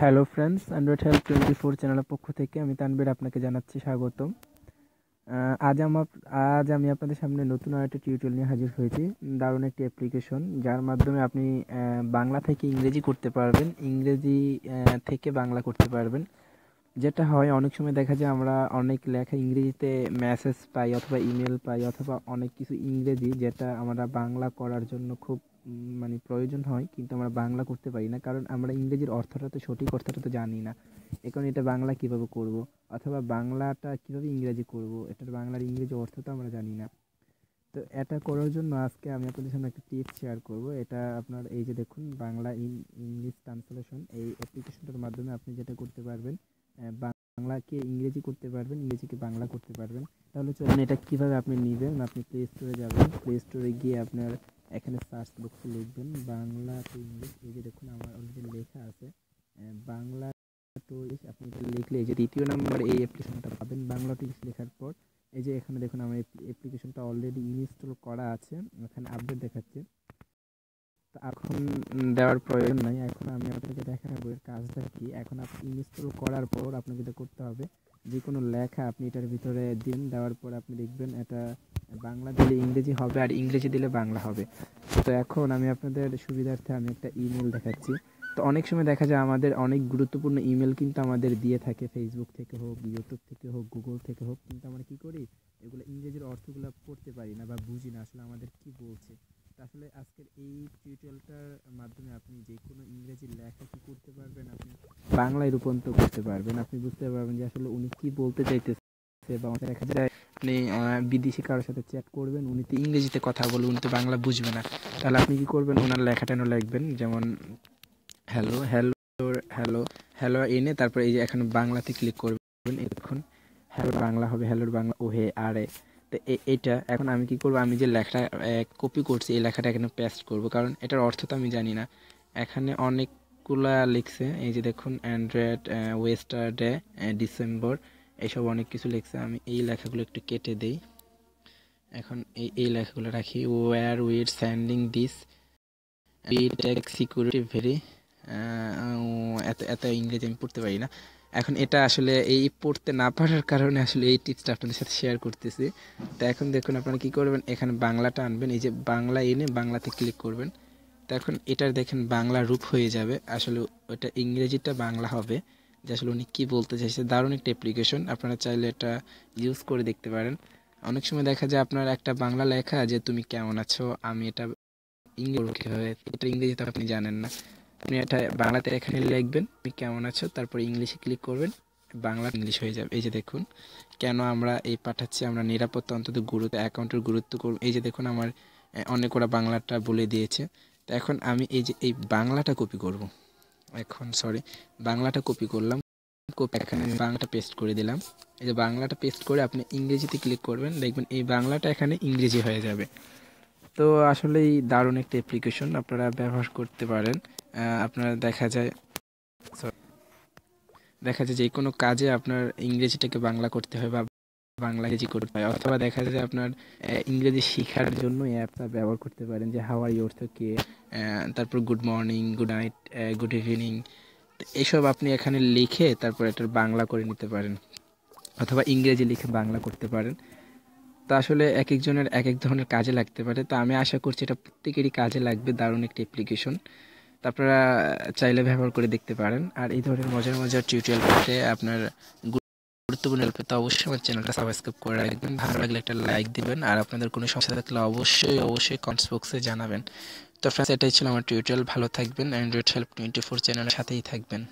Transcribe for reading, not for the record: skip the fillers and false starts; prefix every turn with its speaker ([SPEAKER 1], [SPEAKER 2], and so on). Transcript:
[SPEAKER 1] Hello friends, Android help 24 চ্যানেলের পক্ষ থেকে আমি তানভীর আপনাকে জানাচ্ছি স্বাগতম। আজ আমি আপনাদের সামনে নতুন আরেকটা টিউটোরিয়াল নিয়ে হাজির হয়েছি। দারুণ একটি অ্যাপ্লিকেশন যার মাধ্যমে আপনি বাংলা থেকে ইংরেজি করতে পারবেন, ইংরেজি থেকে বাংলা করতে পারবেন। যেটা হয় অনেক সময় দেখা যায় আমরা অনেক লেখা ইংরেজিতে মেসেজ পাই অথবা ইমেল পাই অথবা অনেক কিছু ইংরেজি যেটা আমরা বাংলা করার জন্য খুব মানে প্রয়োজন হয়, কিন্তু আমরা বাংলা করতে পারি না, কারণ আমরা ইংরেজির অর্থটা তো সঠিক অর্থটা তো জানি না। এখন এটা বাংলা কিভাবে করব অথবা বাংলাটা কিভাবে ইংরেজি করব, এটার বাংলার ইংরেজি অর্থ তো আমরা জানি না। তো এটা করার জন্য আজকে আমি আপনাদের সামনে একটা টিপস শেয়ার করব। এটা আপনার এই যে দেখুন, বাংলা ইংলিশ ট্রান্সলেশন, এই অ্যাপ্লিকেশনটার মাধ্যমে আপনি যেটা করতে পারবেন, বাংলাকে ইংরেজি করতে পারবেন, ইংরেজিকে বাংলা করতে পারবেন। তাহলে চলুন এটা কিভাবে আপনি নেবেন। আপনি প্লে স্টোরে যাবেন, প্লে স্টোরে গিয়ে আপনার এখানে সার্চ বক্সে লিখবেন বাংলা টু ইংলিশ। এই যে দেখুন আমার অলরেডি লেখা আছে বাংলা টু ইংলিশ। আপনি এটা লিখলে এই যে দ্বিতীয় নম্বর এই অ্যাপ্লিকেশনটা পাবেন। বাংলা টু ইংলিশ লেখার পর এই যে এখানে দেখুন আমার অ্যাপ্লিকেশনটা অলরেডি ইনস্টল করা আছে, এখানে আপডেট দেখাচ্ছে। তো এখন দেওয়ার প্রয়োজন নাই, এখন আমি আপনাকে দেখাবো এর কাজটা কি। এখন আপনি ইনস্টল করার পর আপনাকে যেটা করতে হবে, যে কোনো লেখা আপনি এটার ভিতরে দিন, দেওয়ার পর আপনি দেখবেন এটা বাংলা দিলে ইংরেজি হবে আর ইংরেজি দিলে বাংলা হবে। তো এখন আমি আপনাদের সুবিধার্থে আমি একটা ইমেল দেখাচ্ছি। তো অনেক সময় দেখা যায় আমাদের অনেক গুরুত্বপূর্ণ ইমেল কিন্তু আমাদের দিয়ে থাকে, ফেসবুক থেকে হোক, ইউটিউব থেকে হোক, গুগল থেকে হোক, কিন্তু আমরা কি করি, এগুলো ইংরেজির অর্থগুলো পড়তে পারি না বা বুঝি না আসলে আমাদের কি বলছে। আসলে আজকের এই টিউটোরিয়ালটার মাধ্যমে আপনি যে কোনো ইংরেজি লেখা কি করতে পারবেন, আপনি বাংলায় রূপান্তর করতে পারবেন। আপনি বুঝতে পারবেন যে আসলে উনি কি বলতে চাইতেছে। বা দেখা যায় আপনি বিদেশি কারোর সাথে চ্যাট করবেন, উনি তো ইংরেজিতে কথা বলবে, উনি তো বাংলা বুঝবে না। তাহলে আপনি কি করবেন, ওনার লেখাটা লিখবেন, যেমন হ্যালো হ্যালো হ্যালো হ্যালো এনে তারপরে এই যে এখানে বাংলাতে ক্লিক করবেন। এখন হ্যালো বাংলা হবে, হ্যালোর বাংলা ও হে আরে। তো এটা এখন আমি কি করব, আমি যে লেখাটা কপি করছি এই লেখাটা এখানে পেস্ট করব, কারণ এটার অর্থ তো আমি জানি না। এখানে অনেকগুলা লিখছে, এই যে দেখুন অ্যান্ড্রয়েড ওয়েস্টারডে ডিসেম্বর, এইসব অনেক কিছু লিখছে। আমি এই লেখাগুলো একটু কেটে দেই। এখন এই লেখাগুলো রাখি, war with standing this we take security very, এত এত ইংরেজি আমি পড়তে পারি না। এখন এটা আসলে এই পড়তে না পারার কারণে আসলে এই টিপসটা আপনাদের সাথে শেয়ার করতেছি। তো এখন দেখুন আপনারা কি করবেন, এখানে বাংলাটা আনবেন, এই যে বাংলা এনে বাংলাতে ক্লিক করবেন। তো এখন এটার দেখেন বাংলা রূপ হয়ে যাবে, আসলে ওটা ইংরেজিটা বাংলা হবে, যে আসলে উনি কী বলতে চাইছে। দারুণ একটা অ্যাপ্লিকেশন, আপনারা চাইলে এটা ইউজ করে দেখতে পারেন। অনেক সময় দেখা যায় আপনার একটা বাংলা লেখা যে তুমি কেমন আছো, আমি এটা ইংরেজি কীভাবে, এটা ইংরেজিতে আপনি জানেন না, আপনি এটা বাংলাতে এখানে লিখবেন তুমি কেমন আছো, তারপর ইংলিশে ক্লিক করবেন, বাংলা ইংলিশ হয়ে যাবে। এই যে দেখুন কেন আমরা এই পাঠাচ্ছি, আমরা নিরাপত্তা অন্তত গুরুত্ব অ্যাকাউন্টের গুরুত্ব করব। এই যে দেখুন আমার অনেক ওরা বাংলাটা বলে দিয়েছে। তো এখন আমি এই যে এই বাংলাটা কপি করব, এখন বাংলাটা কপি করলাম, কপি এখানে আমি বাংলাটা পেস্ট করে দিলাম। এই যে বাংলাটা পেস্ট করে আপনি ইংরেজিতে ক্লিক করবেন, দেখবেন এই বাংলাটা এখানে ইংরেজি হয়ে যাবে। তো আসলেই দারুণ একটা অ্যাপ্লিকেশন, আপনারা ব্যবহার করতে পারেন। আপনারা দেখা যায় যে কোনো কাজে আপনার ইংরেজিটাকে বাংলা করতে হয় বা বাংলা ইংরেজি করতে হয়, অথবা দেখা যায় যে আপনার ইংরেজি শেখার জন্য অ্যাপটা ব্যবহার করতে পারেন, যে হাউ আর ইউ থেকে তারপর good morning, good night, good evening, এইসব আপনি এখানে লিখে তারপর এটার বাংলা করে নিতে পারেন, অথবা ইংরেজি লিখে বাংলা করতে পারেন। তো আসলে এক একজনের এক এক ধরনের কাজে লাগতে পারে, তো আমি আশা করছি এটা প্রত্যেকেরই কাজে লাগবে। দারুণ একটি অ্যাপ্লিকেশন, তো আপনারা চাইলে ব্যবহার করে দেখতে পারেন। আর এই ধরনের মজার মজার টিউটোরিয়াল পেতে, আপনার গুরুত্বপূর্ণ পেতে অবশ্যই আমার চ্যানেলটা সাবস্ক্রাইব করে রাখবেন, ভালো লাগলে একটা লাইক দিবেন, আর আপনাদের কোনো সমস্যা থাকলে অবশ্যই কমেন্টস বক্সে জানাবেন। তো ফ্রেন্ডস, এটাই ছিল আমার টিউটোরিয়াল। ভালো থাকবেন, অ্যান্ড্রয়েড হেল্প 24 চ্যানেলের সাথেই থাকবেন।